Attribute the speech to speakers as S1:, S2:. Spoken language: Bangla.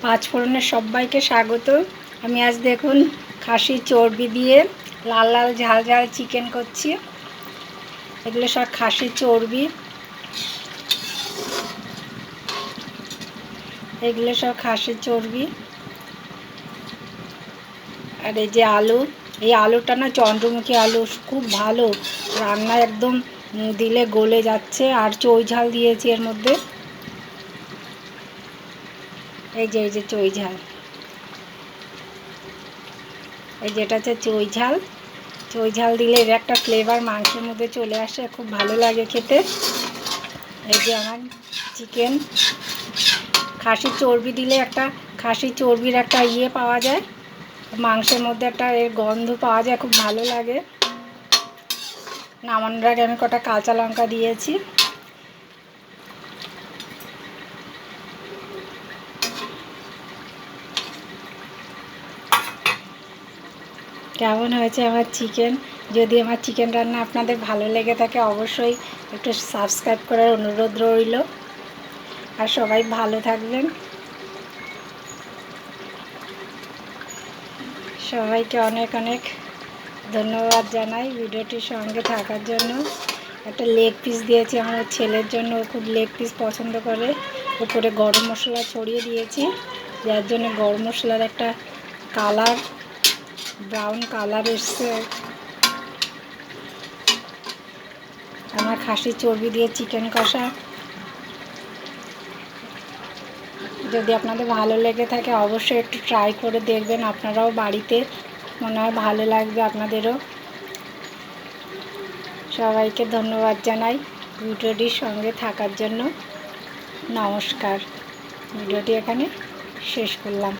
S1: পাঁচ ফোড়নের সবাইকে স্বাগত। আমি আজ দেখুন খাসির চর্বি দিয়ে লাল লাল ঝাল ঝাল চিকেন করছি। এগুলো সব খাসির চর্বি, এগুলো সব খাসির চর্বি। আর এই যে আলু, এই আলুটা না চন্দ্রমুখী আলু, খুব ভালো রান্না, একদম দিলে গলে যাচ্ছে। আর চই ঝাল দিয়েছি এর মধ্যে, এই যে চই ঝাল, এই যেটা হচ্ছে চই ঝাল। চই ঝাল দিলে এর একটা ফ্লেভার মাংসের মধ্যে চলে আসে, খুব ভালো লাগে খেতে। এই যে আমার চিকেন, খাসির চর্বি দিলে একটা খাসির চর্বির একটা পাওয়া যায়, মাংসের মধ্যে একটা এর গন্ধ পাওয়া যায়, খুব ভালো লাগে। নামানোর আগে আমি কটা কাঁচা লঙ্কা দিয়েছি। কেমন হয়েছে আমার চিকেন? যদি আমার চিকেন রান্না আপনাদের ভালো লেগে থাকে অবশ্যই একটু সাবস্ক্রাইব করার অনুরোধ রইল। আর সবাই ভালো থাকবেন। সবাইকে অনেক অনেক ধন্যবাদ জানাই ভিডিওটির সঙ্গে থাকার জন্য। একটা লেগ পিস দিয়েছি আমার ছেলের জন্য, ও খুব লেগ পিস পছন্দ করে। উপরে গরম মশলা ছড়িয়ে দিয়েছি, যার জন্য গরম মশলার একটা কালার, ব্রাউন কালার এসছে। আমার খাসির চর্বি দিয়ে চিকেন কষা যদি আপনাদের ভালো লেগে থাকে অবশ্যই একটু ট্রাই করে দেখবেন আপনারাও বাড়িতে, মনে হয় ভালো লাগবে আপনাদেরও। সবাইকে ধন্যবাদ জানাই ভিডিওটির সঙ্গে থাকার জন্য। নমস্কার। ভিডিওটি এখানে শেষ করলাম।